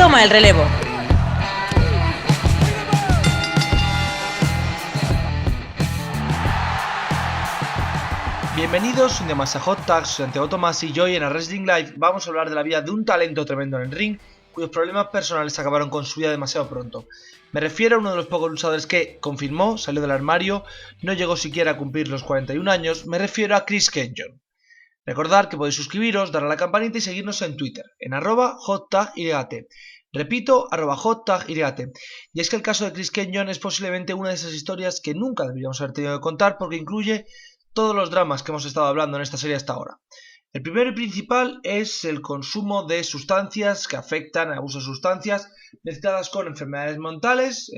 toma el relevo. Bienvenidos un día más a Hot Tag, soy Santiago Tomás y hoy en A Wrestling Live vamos a hablar de la vida de un talento tremendo en el ring, cuyos problemas personales acabaron con su vida demasiado pronto. Me refiero a uno de los pocos luchadores que confirmó, salió del armario, no llegó siquiera a cumplir los 41 años, me refiero a Chris Kanyon. Recordad que podéis suscribiros, darle a la campanita y seguirnos en Twitter, en @HotTagYT. Repito, @HotTagYT. Y es que el caso de Chris Kanyon es posiblemente una de esas historias que nunca deberíamos haber tenido que contar porque incluye todos los dramas que hemos estado hablando en esta serie hasta ahora. El primero y principal es el consumo de sustancias que afectan al abuso de sustancias mezcladas con enfermedades mentales.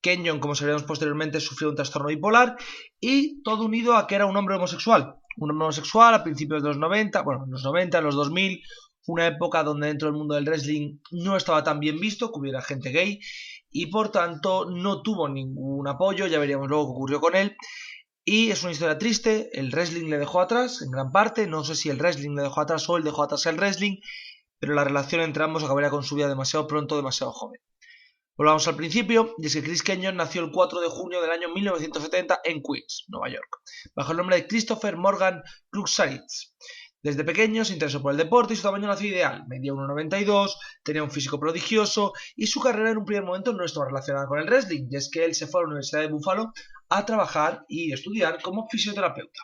Kanyon, como sabríamos posteriormente, sufrió un trastorno bipolar y todo unido a que era un hombre homosexual. Un hombre homosexual a principios de los 90, bueno, en los 90, en los 2000, una época donde dentro del mundo del wrestling no estaba tan bien visto que hubiera gente gay y por tanto no tuvo ningún apoyo, ya veríamos luego qué ocurrió con él. Y es una historia triste, el wrestling le dejó atrás en gran parte, no sé si el wrestling le dejó atrás o él dejó atrás el wrestling, pero la relación entre ambos acabaría con su vida demasiado pronto, demasiado joven. Volvamos al principio, y es que Chris Kanyon nació el 4 de junio del año 1970 en Queens, Nueva York, bajo el nombre de Christopher Morgan Kruksaritz. Desde pequeño se interesó por el deporte y su tamaño nació ideal, medía 1,92, tenía un físico prodigioso y su carrera en un primer momento no estaba relacionada con el wrestling, y es que él se fue a la Universidad de Buffalo a trabajar y estudiar como fisioterapeuta.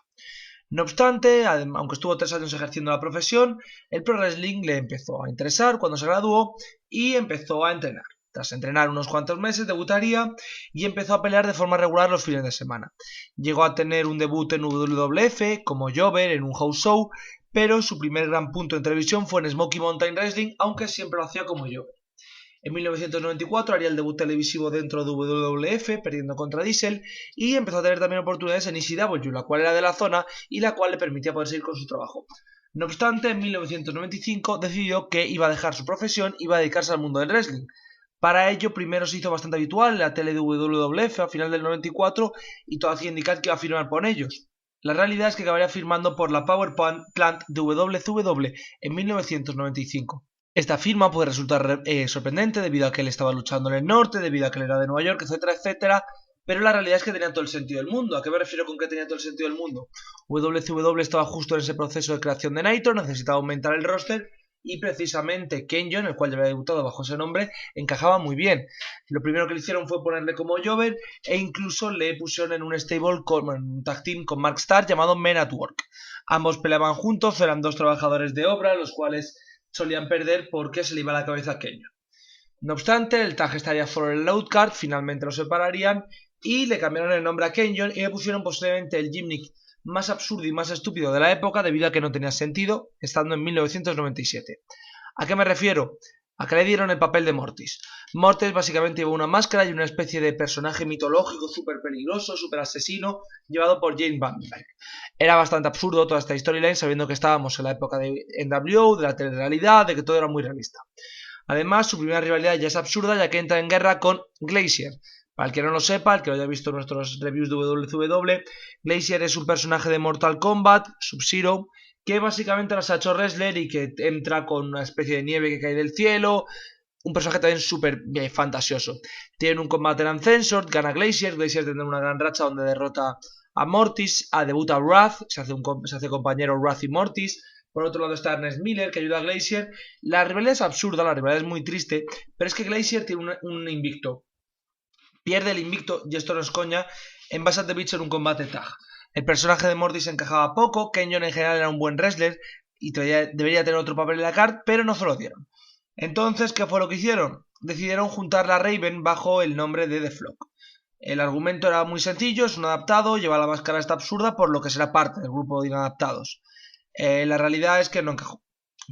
No obstante, aunque estuvo 3 años ejerciendo la profesión, el pro wrestling le empezó a interesar cuando se graduó y empezó a entrenar. Tras entrenar unos cuantos meses, debutaría y empezó a pelear de forma regular los fines de semana. Llegó a tener un debut en WWF como Jobber en un house show, pero su primer gran punto en televisión fue en Smoky Mountain Wrestling, aunque siempre lo hacía como Jobber. En 1994 haría el debut televisivo dentro de WWF, perdiendo contra Diesel, y empezó a tener también oportunidades en ECW, la cual era de la zona y la cual le permitía poder seguir con su trabajo. No obstante, en 1995 decidió que iba a dejar su profesión y iba a dedicarse al mundo del wrestling. Para ello, primero se hizo bastante habitual en la tele de WWF a final del 94 y todo hacía indicar que iba a firmar por ellos. La realidad es que acabaría firmando por la Power Plant de WCW en 1995. Esta firma puede resultar sorprendente debido a que él estaba luchando en el norte, debido a que él era de Nueva York, etcétera, etcétera, pero la realidad es que tenía todo el sentido del mundo. ¿A qué me refiero con que tenía todo el sentido del mundo? WCW estaba justo en ese proceso de creación de Nitro, necesitaba aumentar el roster y precisamente Kanyon, el cual ya había debutado bajo ese nombre, encajaba muy bien. Lo primero que le hicieron fue ponerle como Jobber e incluso le pusieron en un stable, en un tag team con Mark Starr llamado Men at Work. Ambos peleaban juntos, eran dos trabajadores de obra, los cuales solían perder porque se le iba la cabeza a Kanyon. No obstante, el tag estaría fuera del load card, finalmente lo separarían y le cambiaron el nombre a Kanyon y le pusieron posiblemente el gimmick más absurdo y más estúpido de la época debido a que no tenía sentido, estando en 1997. ¿A qué me refiero? A que le dieron el papel de Mortis. Mortis básicamente llevó una máscara y una especie de personaje mitológico súper peligroso, súper asesino, llevado por Jane Vandenberg. Era bastante absurdo toda esta storyline sabiendo que estábamos en la época de NWO, de la telerrealidad, de que todo era muy realista. Además, su primera rivalidad ya es absurda ya que entra en guerra con Glacier. Para el que no lo sepa, el que lo haya visto en nuestros reviews de WCW, Glacier es un personaje de Mortal Kombat, Sub-Zero, que básicamente se ha hecho wrestler y que entra con una especie de nieve que cae del cielo. Un personaje también súper fantasioso. Tiene un combate en Uncensored, gana Glacier tendrá una gran racha donde derrota a Mortis, debuta Wrath, se hace compañero Wrath y Mortis. Por otro lado está Ernest Miller, que ayuda a Glacier. La rivalidad es absurda, la rivalidad es muy triste, pero es que Glacier tiene un invicto. Pierde el invicto, y esto no es coña, en Bad the Beach en un combate tag. El personaje de Mortis encajaba poco, Kanyon en general era un buen wrestler y debería tener otro papel en la card, pero no se lo dieron. Entonces, ¿qué fue lo que hicieron? Decidieron juntar a Raven bajo el nombre de The Flock. El argumento era muy sencillo, es un adaptado, lleva la máscara esta absurda, por lo que será parte del grupo de inadaptados. La realidad es que no encajó.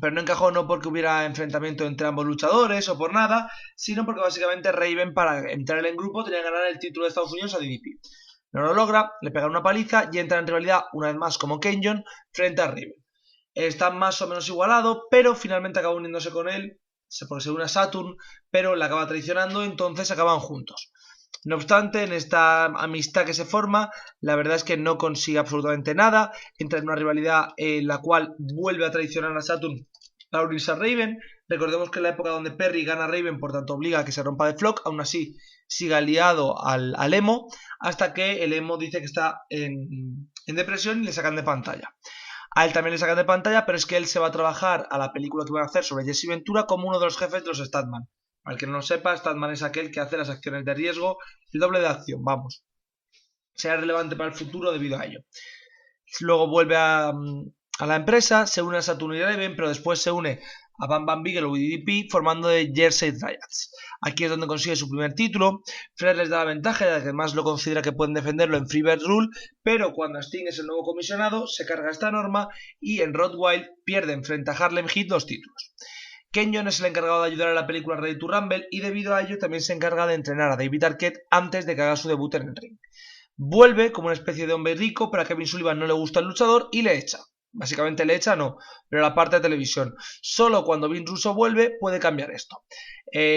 Pero no encajó no porque hubiera enfrentamiento entre ambos luchadores o por nada, sino porque básicamente Raven para entrar en el grupo tenía que ganar el título de Estados Unidos a DDP. No lo logra, le pegan una paliza y entra en rivalidad una vez más como Kanyon frente a Raven. Están más o menos igualados, pero finalmente acaba uniéndose con él, porque se une a Saturn, pero la acaba traicionando, entonces acaban juntos. No obstante, en esta amistad que se forma, la verdad es que no consigue absolutamente nada, entra en una rivalidad en la cual vuelve a traicionar a Saturn a unirse a Raven. Recordemos que en la época donde Perry gana a Raven, por tanto obliga a que se rompa de Flock, aún así sigue aliado al emo, hasta que el emo dice que está en depresión y le sacan de pantalla. A él también le sacan de pantalla, pero es que él se va a trabajar a la película que van a hacer sobre Jesse Ventura como uno de los jefes de los Statman. Al que no lo sepa, Statman es aquel que hace las acciones de riesgo, el doble de acción, vamos. Será relevante para el futuro debido a ello. Luego vuelve a la empresa, se une a Saturn Eleven, pero después se une a Bam Bam Bigelow y DDP formando de Jersey Riots. Aquí es donde consigue su primer título. Fred les da la ventaja, ya que además lo considera que pueden defenderlo en Freebird Rule, pero cuando Sting es el nuevo comisionado, se carga esta norma y en Rottweil pierden frente a Harlem Heat 2 títulos. Kenyon es el encargado de ayudar a la película Ready to Rumble y debido a ello también se encarga de entrenar a David Arquette antes de que haga su debut en el ring. Vuelve como una especie de hombre rico, pero a Kevin Sullivan no le gusta el luchador y le echa. Básicamente le echa, no, pero la parte de televisión. Solo cuando Vince Russo vuelve puede cambiar esto.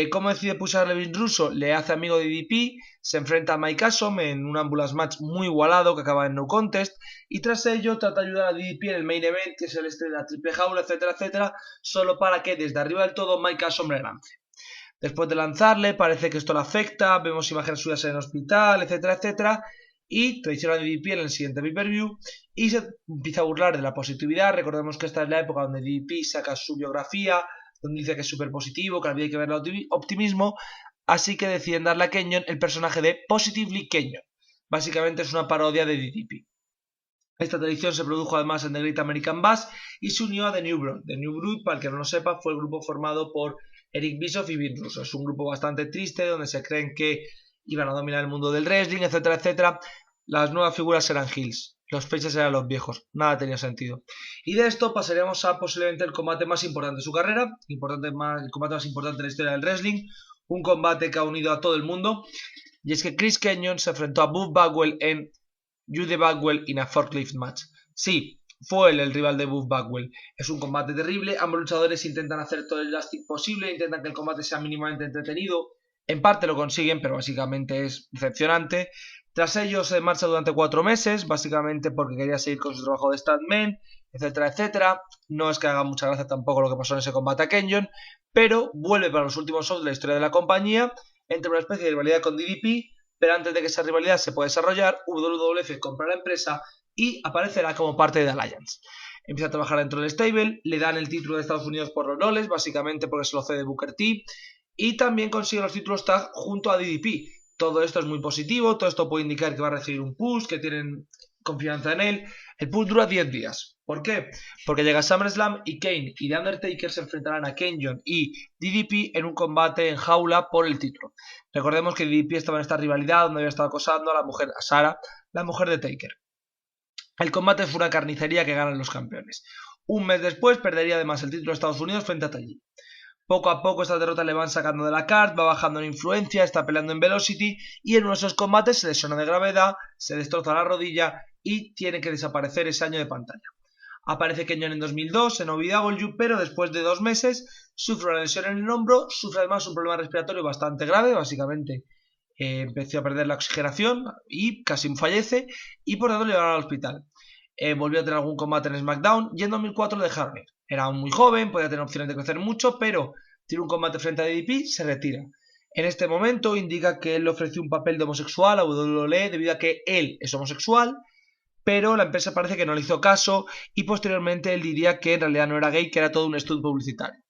¿Cómo decide pulsarle Vince Russo? Le hace amigo de DDP, se enfrenta a Mike Awesome en un ambulance match muy igualado que acaba en no contest y tras ello trata de ayudar a DDP en el main event, que es el de la triple jaula, etcétera, etcétera, solo para que desde arriba del todo Mike Awesome le lance. Después de lanzarle, parece que esto le afecta, vemos imágenes suyas en el hospital, etcétera, etcétera, y traiciona a DDP en el siguiente pay-per-view y se empieza a burlar de la positividad. Recordemos que esta es la época donde DDP saca su biografía, donde dice que es súper positivo, que la vida hay que ver el optimismo, así que deciden darle a Kenyon el personaje de Positively Kenyon. Básicamente es una parodia de DDP. Esta tradición se produjo además en The Great American Bash y se unió a The New Brood. The New Brood, para el que no lo sepa, fue el grupo formado por Eric Bischoff y Vince Russo. Es un grupo bastante triste donde se creen que iban a dominar el mundo del wrestling, etcétera, etcétera. Las nuevas figuras eran heels, los faces eran los viejos, nada tenía sentido. Y de esto pasaríamos a posiblemente el combate más importante de su carrera, el combate más importante de la historia del wrestling, un combate que ha unido a todo el mundo, y es que Chris Kenyon se enfrentó a Buff Bagwell en Jude Bagwell in a Forklift Match. Sí, fue él el rival de Buff Bagwell. Es un combate terrible, ambos luchadores intentan hacer todo el elastic posible, intentan que el combate sea mínimamente entretenido. En parte lo consiguen, pero básicamente es decepcionante. Tras ello se marcha durante 4 meses, básicamente porque quería seguir con su trabajo de statman, etcétera, etcétera. No es que haga mucha gracia tampoco lo que pasó en ese combate a Kenyon, pero vuelve para los últimos shows de la historia de la compañía, entre una especie de rivalidad con DDP, pero antes de que esa rivalidad se pueda desarrollar, WWF compra la empresa y aparecerá como parte de The Alliance. Empieza a trabajar dentro del stable, le dan el título de Estados Unidos por los roles, básicamente porque se lo cede Booker T, y también consigue los títulos tag junto a DDP. Todo esto es muy positivo, todo esto puede indicar que va a recibir un push, que tienen confianza en él. El push dura 10 días. ¿Por qué? Porque llega SummerSlam y Kane y The Undertaker se enfrentarán a Kenyon y DDP en un combate en jaula por el título. Recordemos que DDP estaba en esta rivalidad donde había estado acosando a Sarah, la mujer de Taker. El combate fue una carnicería que ganan los campeones. Un mes después perdería además el título de Estados Unidos frente a Taji. Poco a poco estas derrotas le van sacando de la card, va bajando en influencia, está peleando en Velocity y en uno de esos combates se lesiona de gravedad, se destroza la rodilla y tiene que desaparecer ese año de pantalla. Aparece Kenyon en 2002 en OVW, pero después de 2 meses sufre una lesión en el hombro, sufre además un problema respiratorio bastante grave, básicamente empezó a perder la oxigenación y casi fallece y por tanto le llevaron al hospital. Volvió a tener algún combate en SmackDown y en 2004 lo dejaron ir. Era muy joven, podía tener opciones de crecer mucho, pero tiene un combate frente a DDP, se retira. En este momento indica que él le ofreció un papel de homosexual a WWE debido a que él es homosexual, pero la empresa parece que no le hizo caso y posteriormente él diría que en realidad no era gay, que era todo un stunt publicitario.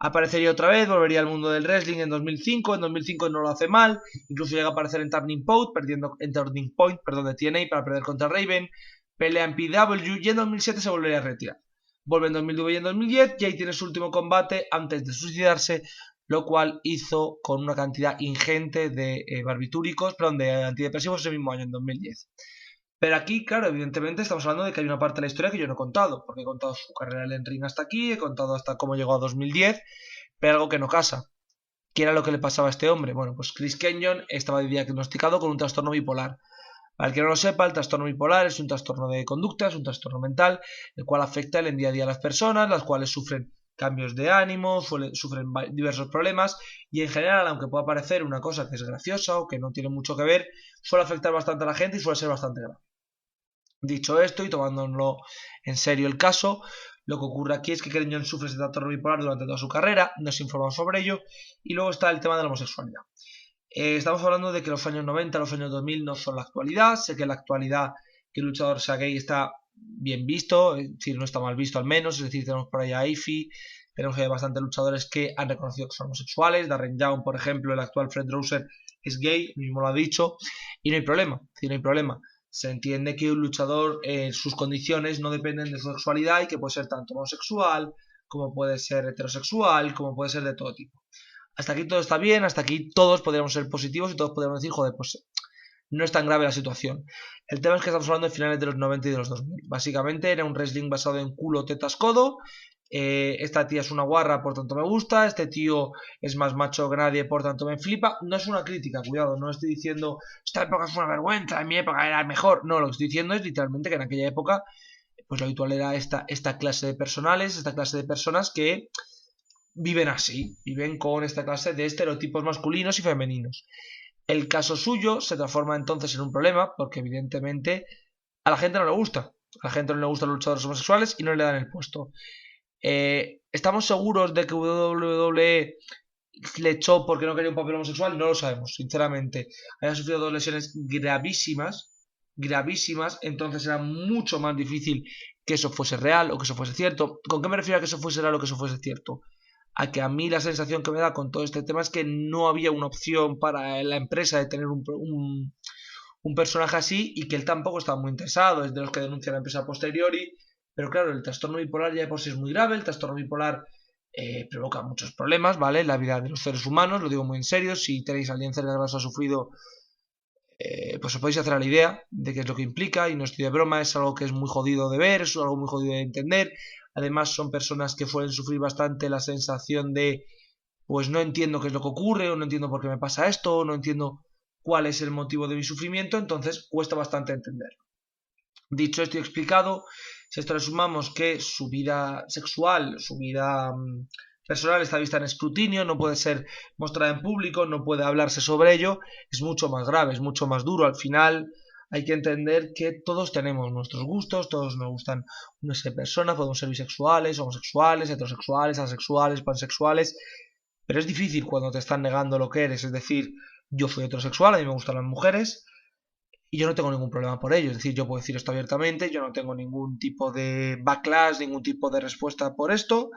Aparecería otra vez, volvería al mundo del wrestling en 2005 no lo hace mal, incluso llega a aparecer en Turning Point, de TNA para perder contra Raven, pelea en PW y en 2007 se volvería a retirar. Vuelve en 2009 y en 2010 y ahí tiene su último combate antes de suicidarse, lo cual hizo con una cantidad ingente de barbitúricos, de antidepresivos ese mismo año, en 2010. Pero aquí, claro, evidentemente estamos hablando de que hay una parte de la historia que yo no he contado, porque he contado su carrera en el ring hasta aquí, he contado hasta cómo llegó a 2010, pero algo que no casa. ¿Qué era lo que le pasaba a este hombre? Bueno, pues Chris Kenyon estaba diagnosticado con un trastorno bipolar. Para el que no lo sepa, el trastorno bipolar es un trastorno de conducta, es un trastorno mental, el cual afecta el día a día a las personas, las cuales sufren cambios de ánimo, sufren diversos problemas y en general, aunque pueda parecer una cosa que es graciosa o que no tiene mucho que ver, suele afectar bastante a la gente y suele ser bastante grave. Dicho esto y tomándolo en serio el caso, Lo que ocurre aquí es que Kelvin Jones sufre este trastorno bipolar durante toda su carrera, no se informa sobre ello, y luego está el tema de la homosexualidad. Estamos hablando de que los años 90, los años 2000 no son la actualidad. Sé que en la actualidad que el luchador sea gay está bien visto, es decir, no está mal visto al menos. Es decir, tenemos por ahí a Ify, tenemos que hay bastantes luchadores que han reconocido que son homosexuales. Darren Young, por ejemplo, el actual Fred Rosser es gay, mismo lo ha dicho, y no hay problema, es decir, no hay problema. Se entiende que un luchador, sus condiciones no dependen de su sexualidad y que puede ser tanto homosexual, como puede ser heterosexual, como puede ser de todo tipo. Hasta aquí todo está bien, hasta aquí todos podríamos ser positivos y todos podríamos decir, joder, pues no es tan grave la situación. El tema es que estamos hablando de finales de los 90 y de los 2000. Básicamente era un wrestling basado en culo, tetas, codo. Esta tía es una guarra, por tanto me gusta. Este tío es más macho que nadie, por tanto me flipa. No es una crítica, cuidado, no estoy diciendo esta época fue una vergüenza, en mi época era mejor. No, lo que estoy diciendo es literalmente que en aquella época pues lo habitual era esta clase de personales, esta clase de personas que viven así, viven con esta clase de estereotipos masculinos y femeninos. El caso suyo se transforma entonces en un problema porque evidentemente a la gente no le gusta. A la gente no le gustan los luchadores homosexuales y no le dan el puesto. ¿Estamos seguros de que WWE le echó porque no quería un papel homosexual? No lo sabemos, sinceramente. Había sufrido 2 lesiones gravísimas, entonces era mucho más difícil que eso fuese real o que eso fuese cierto. ¿Con qué me refiero a que eso fuese real o que eso fuese cierto? A que a mí la sensación que me da con todo este tema es que no había una opción para la empresa de tener un personaje así y que él tampoco estaba muy interesado, es de los que denuncia a la empresa a posteriori, pero claro, el trastorno bipolar ya de por sí es muy grave, el trastorno bipolar provoca muchos problemas, ¿vale? En la vida de los seres humanos, lo digo muy en serio, si tenéis a alguien cerca que los ha sufrido, pues os podéis hacer a la idea de qué es lo que implica, y no estoy de broma, es algo que es muy jodido de ver, es algo muy jodido de entender. Además son personas que suelen sufrir bastante la sensación de pues no entiendo qué es lo que ocurre, o no entiendo por qué me pasa esto, o no entiendo cuál es el motivo de mi sufrimiento, entonces cuesta bastante entender. Dicho esto y explicado, si a esto le sumamos que su vida sexual, su vida personal está vista en escrutinio, no puede ser mostrada en público, no puede hablarse sobre ello, es mucho más grave, es mucho más duro. Al final hay que entender que todos tenemos nuestros gustos, todos nos gustan una serie de personas, podemos ser bisexuales, homosexuales, heterosexuales, asexuales, pansexuales, pero es difícil cuando te están negando lo que eres. Es decir, yo soy heterosexual, a mí me gustan las mujeres y yo no tengo ningún problema por ello. Es decir, yo puedo decir esto abiertamente, yo no tengo ningún tipo de backlash, ningún tipo de respuesta por esto.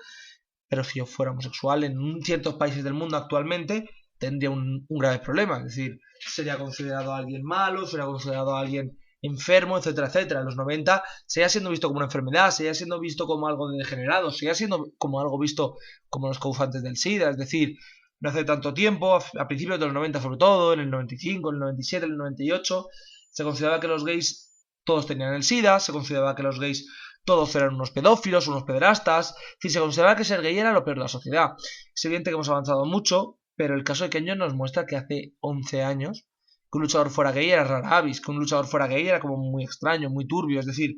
Pero si yo fuera homosexual en ciertos países del mundo actualmente, tendría un grave problema. Es decir, sería considerado alguien malo, sería considerado alguien enfermo, etcétera, etcétera. En los 90 seguía siendo visto como una enfermedad, seguía siendo visto como algo de degenerado, seguía siendo como algo visto como los causantes del SIDA. Es decir, no hace tanto tiempo, a principios de los 90 sobre todo, en el 95, en el 97, en el 98, se consideraba que los gays todos tenían el SIDA, se consideraba que los gays todos eran unos pedófilos, unos pederastas, es decir, se consideraba que ser gay era lo peor de la sociedad. Es evidente que hemos avanzado mucho, pero el caso de Kenyon nos muestra que hace 11 años que un luchador fuera gay era rara avis, que un luchador fuera gay era como muy extraño, muy turbio. Es decir,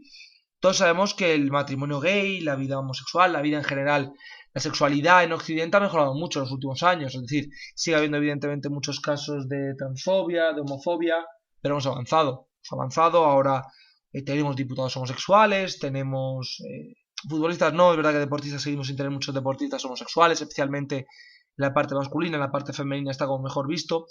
todos sabemos que el matrimonio gay, la vida homosexual, la vida en general, la sexualidad en Occidente ha mejorado mucho en los últimos años. Es decir, sigue habiendo evidentemente muchos casos de transfobia, de homofobia, pero hemos avanzado. Hemos avanzado, ahora tenemos diputados homosexuales, tenemos futbolistas, no, es verdad que deportistas seguimos sin tener muchos deportistas homosexuales, especialmente en la parte masculina, en la parte femenina está como mejor visto.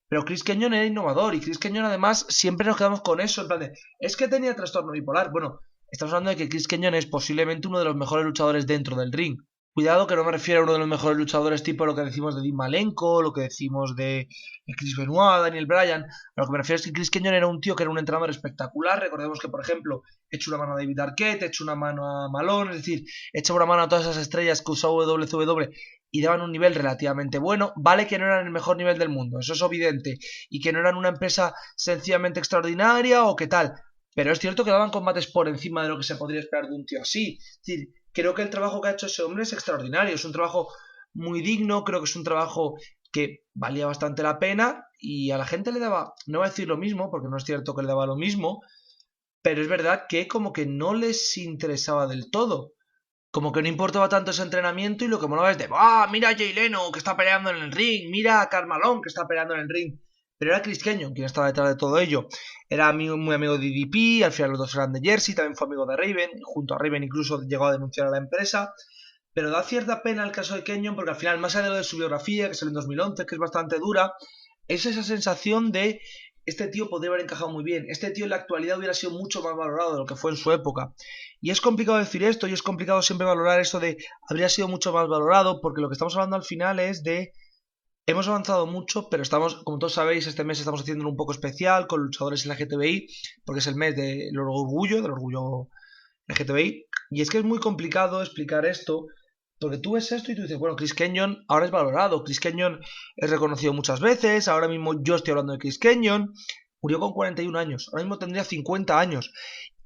Pero Chris Kenyon era innovador, y Chris Kenyon además siempre nos quedamos con eso, en plan de, es que tenía trastorno bipolar. Bueno, estamos hablando de que Chris Kenyon es posiblemente uno de los mejores luchadores dentro del ring. Cuidado que no me refiero a uno de los mejores luchadores tipo lo que decimos de Dean Malenko, lo que decimos de Chris Benoit, Daniel Bryan. A lo que me refiero es que Chris Kenyon era un tío que era un entrenador espectacular. Recordemos que, por ejemplo, echó una mano a David Arquette, echó una mano a Malone, es decir, echó una mano a todas esas estrellas que usó WCW y daban un nivel relativamente bueno. Vale que no eran el mejor nivel del mundo, eso es evidente, y que no eran una empresa sencillamente extraordinaria o qué tal, pero es cierto que daban combates por encima de lo que se podría esperar de un tío así. Es decir, creo que el trabajo que ha hecho ese hombre es extraordinario, es un trabajo muy digno, creo que es un trabajo que valía bastante la pena y a la gente le daba, no voy a decir lo mismo porque no es cierto que le daba lo mismo, pero es verdad que como que no les interesaba del todo, como que no importaba tanto ese entrenamiento y lo que molaba es de, ¡ah, mira a Jay Leno que está peleando en el ring! ¡Mira a Karl Malone que está peleando en el ring! Pero era Chris Kenyon quien estaba detrás de todo ello. Era muy amigo de DDP, al final los dos eran de Jersey, también fue amigo de Raven, junto a Raven incluso llegó a denunciar a la empresa. Pero da cierta pena el caso de Kenyon porque al final, más allá de lo de su biografía, que salió en 2011, que es bastante dura, es esa sensación de este tío podría haber encajado muy bien, este tío en la actualidad hubiera sido mucho más valorado de lo que fue en su época. Y es complicado decir esto y es complicado siempre valorar esto de habría sido mucho más valorado porque lo que estamos hablando al final es de hemos avanzado mucho, pero estamos, como todos sabéis, este mes estamos haciendo un poco especial con luchadores LGTBI, porque es el mes del orgullo LGTBI. Y es que es muy complicado explicar esto, porque tú ves esto y tú dices, bueno, Chris Kenyon ahora es valorado, Chris Kenyon es reconocido muchas veces, ahora mismo yo estoy hablando de Chris Kenyon, murió con 41 años, ahora mismo tendría 50 años,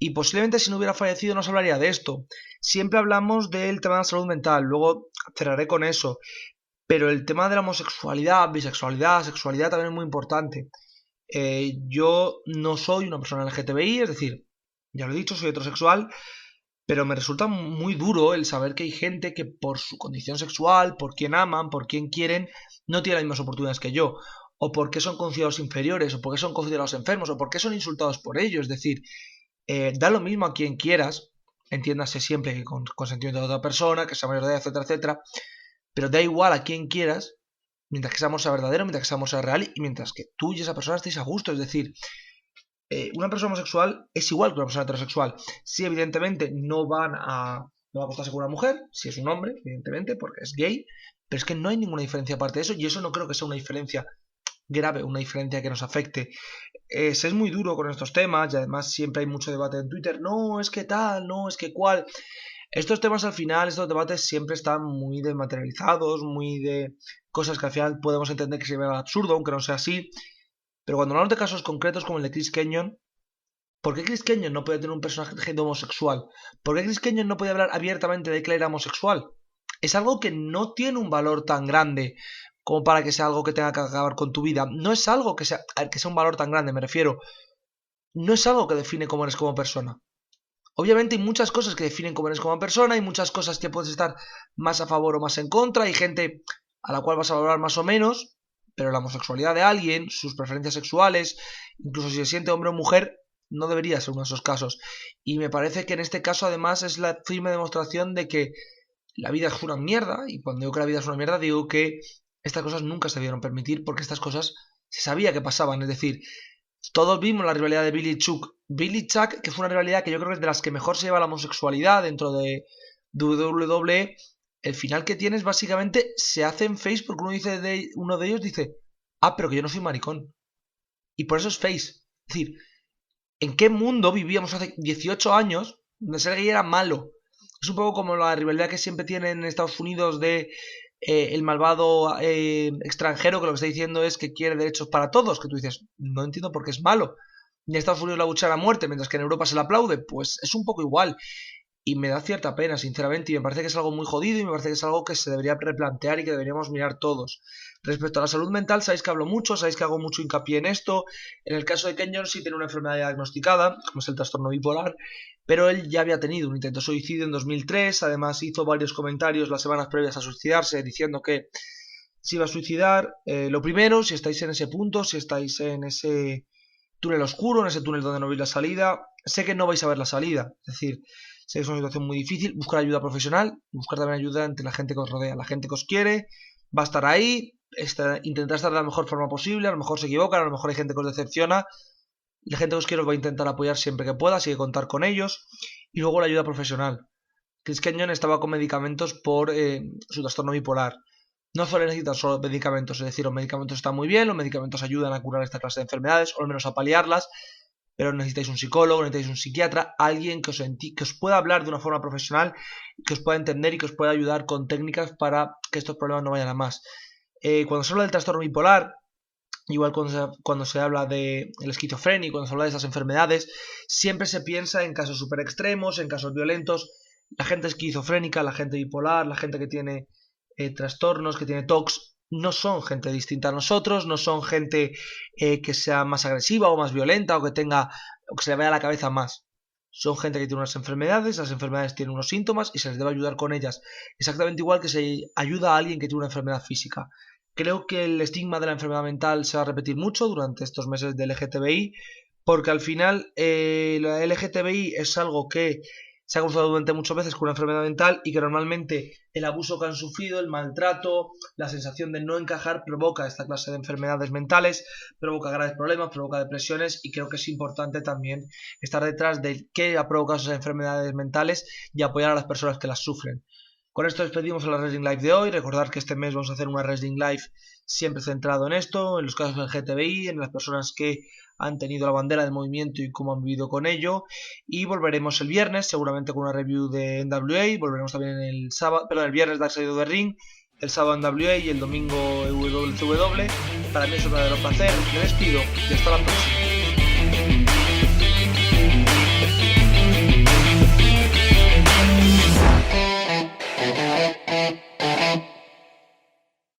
y posiblemente si no hubiera fallecido no se hablaría de esto. Siempre hablamos del tema de la salud mental, luego cerraré con eso. Pero el tema de la homosexualidad, bisexualidad, sexualidad también es muy importante. Yo no soy una persona LGTBI, es decir, ya lo he dicho, soy heterosexual, pero me resulta muy duro el saber que hay gente que por su condición sexual, por quien aman, por quien quieren, no tiene las mismas oportunidades que yo. O porque son considerados inferiores, o porque son considerados enfermos, o porque son insultados por ello. Es decir, da lo mismo a quien quieras, entiéndase siempre que con consentimiento de otra persona, que sea mayor de edad, etcétera, etcétera. Pero da igual a quien quieras, mientras que ese amor sea verdadero, mientras que ese amor sea real y mientras que tú y esa persona estéis a gusto. Es decir, una persona homosexual es igual que una persona heterosexual. Sí, evidentemente no va a acostarse con una mujer, si es un hombre, evidentemente, porque es gay, pero es que no hay ninguna diferencia aparte de eso y eso no creo que sea una diferencia grave, una diferencia que nos afecte. Se es muy duro con estos temas y además siempre hay mucho debate en Twitter. No, es que tal, no, es que cual. Estos temas al final, estos debates siempre están muy desmaterializados, muy de cosas que al final podemos entender que se ven al absurdo, aunque no sea así. Pero cuando hablamos de casos concretos como el de Chris Kenyon, ¿por qué Chris Kenyon no puede tener un personaje de homosexual? ¿Por qué Chris Kenyon no puede hablar abiertamente de que él era homosexual? Es algo que no tiene un valor tan grande como para que sea algo que tenga que acabar con tu vida. No es algo que sea un valor tan grande, me refiero. No es algo que define cómo eres como persona. Obviamente hay muchas cosas que definen cómo eres como persona, hay muchas cosas que puedes estar más a favor o más en contra, hay gente a la cual vas a valorar más o menos, pero la homosexualidad de alguien, sus preferencias sexuales, incluso si se siente hombre o mujer, no debería ser uno de esos casos. Y me parece que en este caso además es la firme demostración de que la vida es una mierda, y cuando digo que la vida es una mierda digo que estas cosas nunca se debieron permitir porque estas cosas se sabía que pasaban, es decir, todos vimos la rivalidad de Billy y Chuck. Billy y Chuck, que fue una rivalidad que yo creo que es de las que mejor se lleva la homosexualidad dentro de WWE. El final que tienes básicamente se hace en face porque uno de ellos dice, ah, pero que yo no soy maricón. Y por eso es face. Es decir, ¿en qué mundo vivíamos hace 18 años donde ser gay era malo? Es un poco como la rivalidad que siempre tienen en Estados Unidos de el malvado extranjero que lo que está diciendo es que quiere derechos para todos, que tú dices, no entiendo por qué es malo. Y en Estados Unidos la lucha a muerte, mientras que en Europa se le aplaude, pues es un poco igual. Y me da cierta pena, sinceramente, y me parece que es algo muy jodido y me parece que es algo que se debería replantear y que deberíamos mirar todos. Respecto a la salud mental, sabéis que hablo mucho, sabéis que hago mucho hincapié en esto. En el caso de Kenyon sí tiene una enfermedad diagnosticada, como es el trastorno bipolar, pero él ya había tenido un intento de suicidio en 2003, además hizo varios comentarios las semanas previas a suicidarse diciendo que se iba a suicidar. Lo primero, si estáis en ese punto, si estáis en ese túnel oscuro, en ese túnel donde no veis la salida, sé que no vais a ver la salida, es decir, sé que es una situación muy difícil, buscar ayuda profesional, buscar también ayuda entre la gente que os rodea, la gente que os quiere, va a estar ahí, intentar estar de la mejor forma posible, a lo mejor se equivocan, a lo mejor hay gente que os decepciona, la gente que os quiere os va a intentar apoyar siempre que pueda, así que contar con ellos, y luego la ayuda profesional. Chris Kenyon estaba con medicamentos por su trastorno bipolar. No solo necesitan solo medicamentos, es decir, los medicamentos están muy bien, los medicamentos ayudan a curar esta clase de enfermedades, o al menos a paliarlas, pero necesitáis un psicólogo, necesitáis un psiquiatra, alguien que os pueda hablar de una forma profesional, que os pueda entender y que os pueda ayudar con técnicas para que estos problemas no vayan a más. Cuando se habla del trastorno bipolar, igual cuando se habla de el esquizofrenia, cuando se habla de esas enfermedades, siempre se piensa en casos súper extremos, en casos violentos. La gente esquizofrénica, la gente bipolar, la gente que tiene trastornos, que tiene TOCs, no son gente distinta a nosotros, no son gente que sea más agresiva o más violenta o que tenga o que se le vaya la cabeza más. Son gente que tiene unas enfermedades, las enfermedades tienen unos síntomas y se les debe ayudar con ellas. Exactamente igual que se ayuda a alguien que tiene una enfermedad física. creo que el estigma de la enfermedad mental se va a repetir mucho durante estos meses de LGTBI, porque al final la LGTBI es algo que se ha cruzado durante muchas veces con una enfermedad mental y que normalmente el abuso que han sufrido, el maltrato, la sensación de no encajar provoca esta clase de enfermedades mentales, provoca graves problemas, provoca depresiones y creo que es importante también estar detrás de qué ha provocado esas enfermedades mentales y apoyar a las personas que las sufren. Con esto despedimos a la Wrestling Live de hoy. Recordar que este mes vamos a hacer una Wrestling Live siempre centrado en esto, en los casos del GTBI, en las personas que han tenido la bandera del movimiento y cómo han vivido con ello. Y volveremos el viernes, seguramente con una review de NWA. Volveremos también el sábado, perdón, el viernes Dark Side of the Ring, el sábado NWA y el domingo WCW. Para mí es un verdadero placer. Me despido y hasta la próxima.